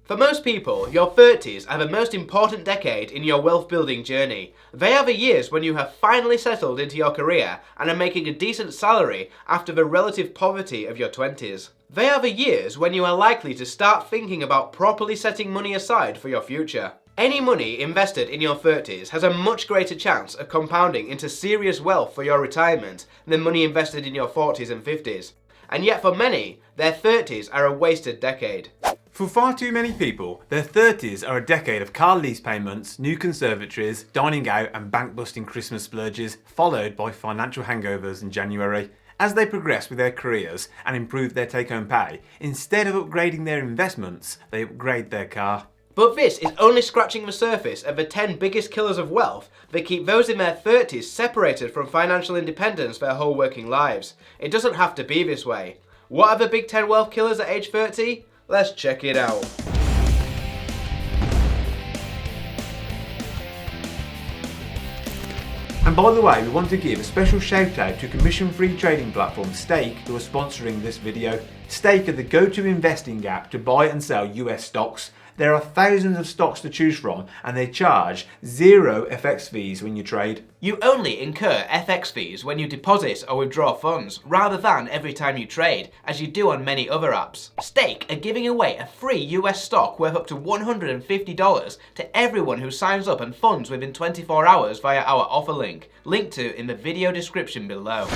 For most people, your 30s are the most important decade in your wealth building journey. They are the years when you have finally settled into your career and are making a decent salary after the relative poverty of your 20s. They are the years when you are likely to start thinking about properly setting money aside for your future. Any money invested in your 30s has a much greater chance of compounding into serious wealth for your retirement than money invested in your 40s and 50s. And yet for many, their 30s are a wasted decade. For far too many people, their 30s are a decade of car lease payments, new conservatories, dining out and bank-busting Christmas splurges, followed by financial hangovers in January. As they progress with their careers and improve their take-home pay, instead of upgrading their investments, they upgrade their car. But this is only scratching the surface of the 10 biggest killers of wealth that keep those in their 30s separated from financial independence their whole working lives. It doesn't have to be this way. What are the big 10 wealth killers at age 30? Let's check it out. And by the way, we want to give a special shout out to commission-free trading platform Stake, who are sponsoring this video. Stake are the go-to investing app to buy and sell US stocks. There are thousands of stocks to choose from and they charge 0 FX fees when you trade. You only incur FX fees when you deposit or withdraw funds, rather than every time you trade, as you do on many other apps. Stake are giving away a free US stock worth up to $150 to everyone who signs up and funds within 24 hours via our offer link, linked to in the video description below.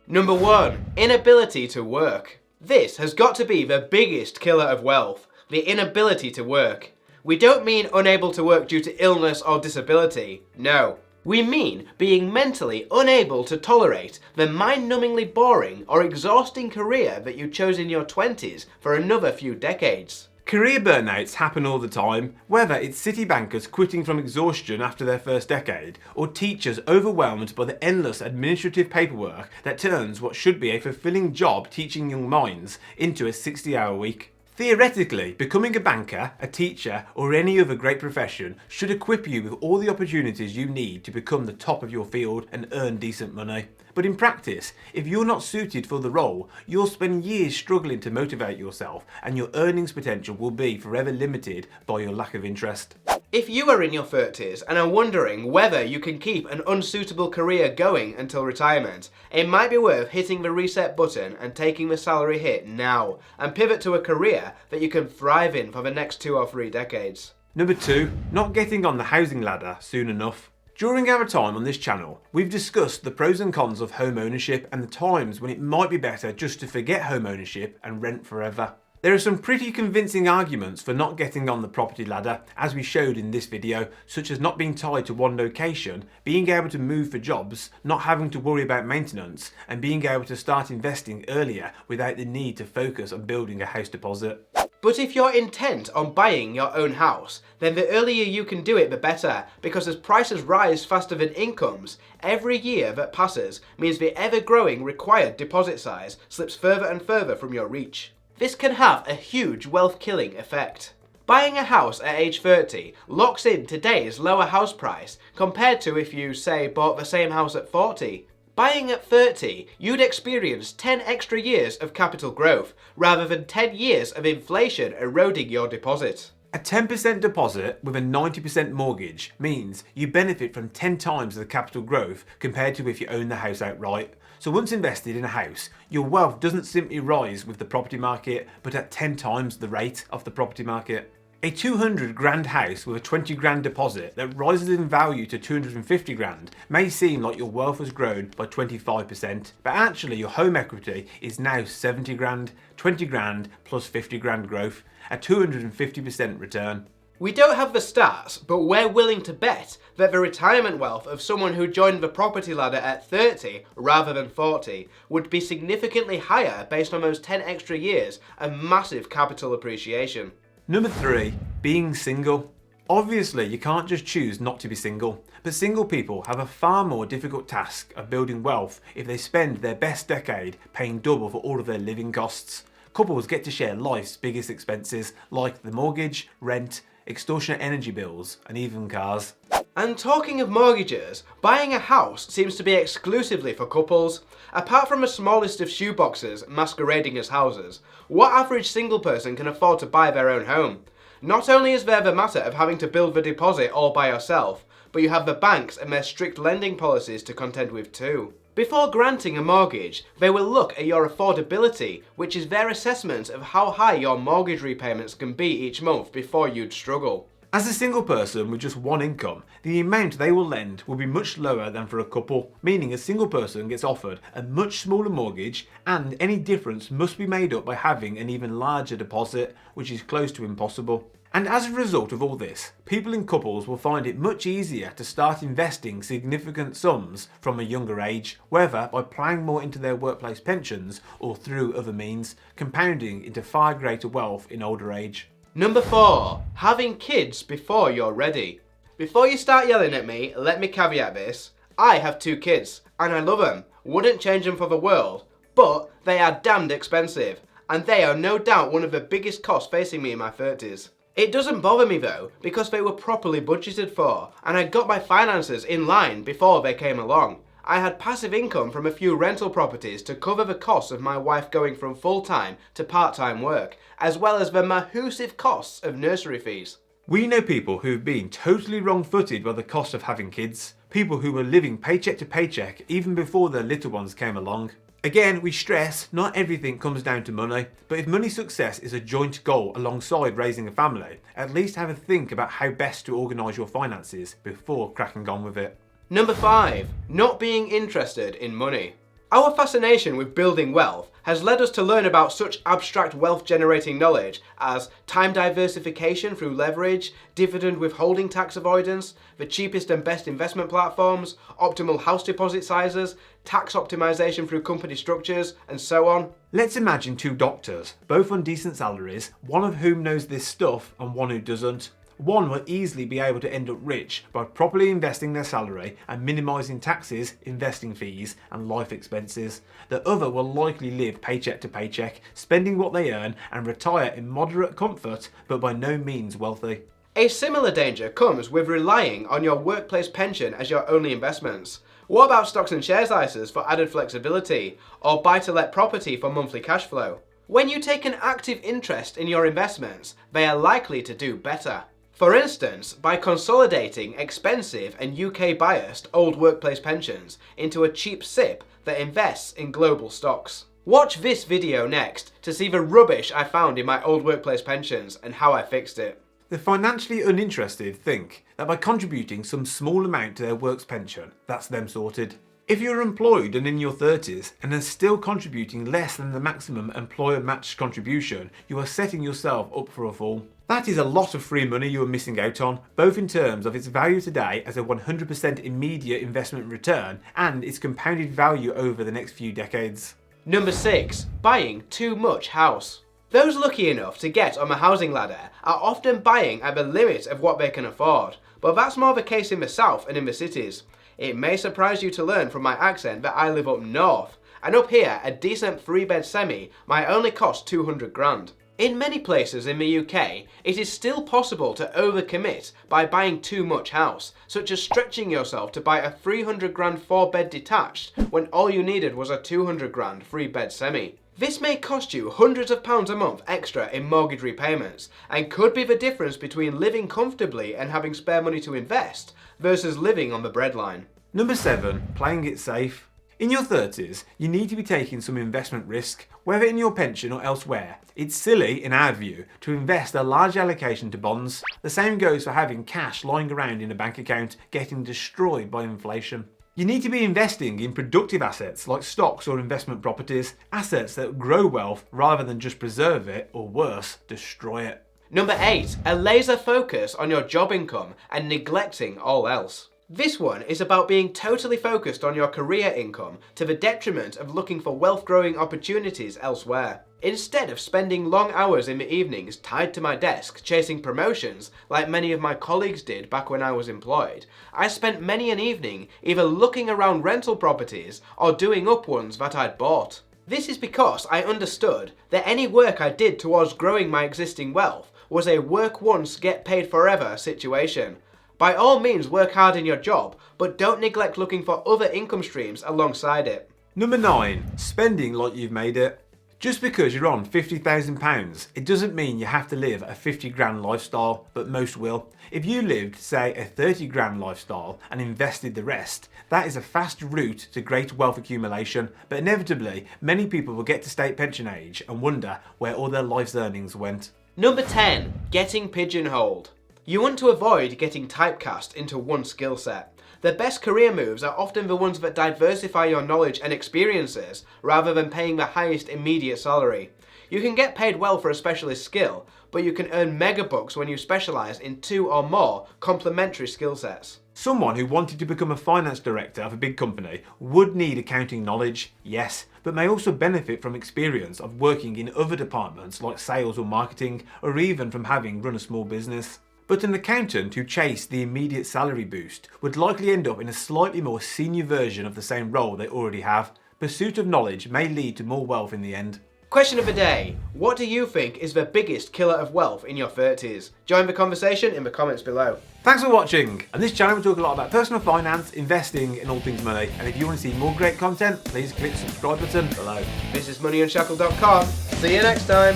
Number 1. Inability to work. This has got to be the biggest killer of wealth, the inability to work. We don't mean unable to work due to illness or disability, no. We mean being mentally unable to tolerate the mind-numbingly boring or exhausting career that you chose in your 20s for another few decades. Career burnouts happen all the time, whether it's city bankers quitting from exhaustion after their first decade, or teachers overwhelmed by the endless administrative paperwork that turns what should be a fulfilling job teaching young minds into a 60-hour week. Theoretically, becoming a banker, a teacher, or any other great profession should equip you with all the opportunities you need to become the top of your field and earn decent money. But in practice, if you're not suited for the role, you'll spend years struggling to motivate yourself and your earnings potential will be forever limited by your lack of interest. If you are in your 30s and are wondering whether you can keep an unsuitable career going until retirement, it might be worth hitting the reset button and taking the salary hit now and pivot to a career that you can thrive in for the next 2 or 3 decades. Number 2, not getting on the housing ladder soon enough. During our time on this channel, we've discussed the pros and cons of home ownership and the times when it might be better just to forget home ownership and rent forever. There are some pretty convincing arguments for not getting on the property ladder, as we showed in this video, such as not being tied to one location, being able to move for jobs, not having to worry about maintenance, and being able to start investing earlier without the need to focus on building a house deposit. But if you're intent on buying your own house, then the earlier you can do it the better, because as prices rise faster than incomes, every year that passes means the ever-growing required deposit size slips further and further from your reach. This can have a huge wealth-killing effect. Buying a house at age 30 locks in today's lower house price compared to if you, say, bought the same house at 40. Buying at 30, you'd experience 10 extra years of capital growth, rather than 10 years of inflation eroding your deposit. A 10% deposit with a 90% mortgage means you benefit from 10 times the capital growth compared to if you own the house outright. So once invested in a house, your wealth doesn't simply rise with the property market, but at 10 times the rate of the property market. A 200 grand house with a 20 grand deposit that rises in value to 250 grand may seem like your wealth has grown by 25%, but actually your home equity is now 70 grand, 20 grand plus 50 grand growth, a 250% return. We don't have the stats, but we're willing to bet that the retirement wealth of someone who joined the property ladder at 30 rather than 40 would be significantly higher based on those 10 extra years of massive capital appreciation. Number 3, being single. Obviously, you can't just choose not to be single, but single people have a far more difficult task of building wealth if they spend their best decade paying double for all of their living costs. Couples get to share life's biggest expenses like the mortgage, rent, extortionate energy bills, and even cars. And talking of mortgages, buying a house seems to be exclusively for couples. Apart from a small list of shoeboxes masquerading as houses, what average single person can afford to buy their own home? Not only is there the matter of having to build the deposit all by yourself, but you have the banks and their strict lending policies to contend with too. Before granting a mortgage, they will look at your affordability, which is their assessment of how high your mortgage repayments can be each month before you'd struggle. As a single person with just one income, the amount they will lend will be much lower than for a couple, meaning a single person gets offered a much smaller mortgage, and any difference must be made up by having an even larger deposit, which is close to impossible. And as a result of all this, people in couples will find it much easier to start investing significant sums from a younger age, whether by ploughing more into their workplace pensions or through other means, compounding into far greater wealth in older age. Number 4. Having kids before you're ready. Before you start yelling at me, let me caveat this. I have 2 kids, and I love them. Wouldn't change them for the world, but they are damned expensive, and they are no doubt one of the biggest costs facing me in my 30s. It doesn't bother me though, because they were properly budgeted for, and I got my finances in line before they came along. I had passive income from a few rental properties to cover the costs of my wife going from full-time to part-time work, as well as the massive costs of nursery fees. We know people who've been totally wrong-footed by the cost of having kids, people who were living paycheck to paycheck even before their little ones came along. Again, we stress not everything comes down to money, but if money success is a joint goal alongside raising a family, at least have a think about how best to organise your finances before cracking on with it. Number 5. Not being interested in money. Our fascination with building wealth has led us to learn about such abstract wealth-generating knowledge as time diversification through leverage, dividend withholding tax avoidance, the cheapest and best investment platforms, optimal house deposit sizes, tax optimization through company structures, and so on. Let's imagine 2 doctors, both on decent salaries, one of whom knows this stuff and one who doesn't. One will easily be able to end up rich by properly investing their salary and minimising taxes, investing fees and life expenses. The other will likely live paycheck to paycheck, spending what they earn and retire in moderate comfort, but by no means wealthy. A similar danger comes with relying on your workplace pension as your only investments. What about stocks and shares ISAs for added flexibility, or buy-to-let property for monthly cash flow? When you take an active interest in your investments, they are likely to do better. For instance, by consolidating expensive and UK-biased old workplace pensions into a cheap SIPP that invests in global stocks. Watch this video next to see the rubbish I found in my old workplace pensions and how I fixed it. The financially uninterested think that by contributing some small amount to their work's pension, that's them sorted. If you're employed and in your 30s and are still contributing less than the maximum employer-matched contribution, you are setting yourself up for a fall. That is a lot of free money you are missing out on, both in terms of its value today as a 100% immediate investment return and its compounded value over the next few decades. Number 6. Buying too much house. Those lucky enough to get on the housing ladder are often buying at the limit of what they can afford, but that's more the case in the south and in the cities. It may surprise you to learn from my accent that I live up north, and up here a decent 3-bed semi might only cost 200 grand. In many places in the UK, it is still possible to overcommit by buying too much house, such as stretching yourself to buy a 300 grand 4-bed detached when all you needed was a 200 grand 3-bed semi. This may cost you hundreds of pounds a month extra in mortgage repayments, and could be the difference between living comfortably and having spare money to invest, versus living on the breadline. Number 7. Playing it safe. In your 30s, you need to be taking some investment risk, whether in your pension or elsewhere. It's silly, in our view, to invest a large allocation to bonds. The same goes for having cash lying around in a bank account, getting destroyed by inflation. You need to be investing in productive assets like stocks or investment properties, assets that grow wealth rather than just preserve it, or worse, destroy it. Number 8. A laser focus on your job income and neglecting all else. This one is about being totally focused on your career income to the detriment of looking for wealth-growing opportunities elsewhere. Instead of spending long hours in the evenings tied to my desk chasing promotions like many of my colleagues did back when I was employed, I spent many an evening either looking around rental properties or doing up ones that I'd bought. This is because I understood that any work I did towards growing my existing wealth was a work once, get paid forever situation. By all means work hard in your job, but don't neglect looking for other income streams alongside it. Number 9. Spending like you've made it. Just because you're on £50,000, it doesn't mean you have to live a 50 grand lifestyle, but most will. If you lived, say, a 30 grand lifestyle and invested the rest, that is a fast route to great wealth accumulation, but inevitably, many people will get to state pension age and wonder where all their life's earnings went. Number 10. Getting pigeonholed. You want to avoid getting typecast into one skill set. The best career moves are often the ones that diversify your knowledge and experiences rather than paying the highest immediate salary. You can get paid well for a specialist skill, but you can earn mega bucks when you specialise in 2 or more complementary skill sets. Someone who wanted to become a finance director of a big company would need accounting knowledge, yes, but may also benefit from experience of working in other departments like sales or marketing, or even from having run a small business. But an accountant who chased the immediate salary boost would likely end up in a slightly more senior version of the same role they already have. Pursuit of knowledge may lead to more wealth in the end. Question of the day. What do you think is the biggest killer of wealth in your 30s? Join the conversation in the comments below. Thanks for watching. On this channel we talk a lot about personal finance, investing and all things money. And if you want to see more great content, please click the subscribe button below. This is moneyunshackled.com. See you next time.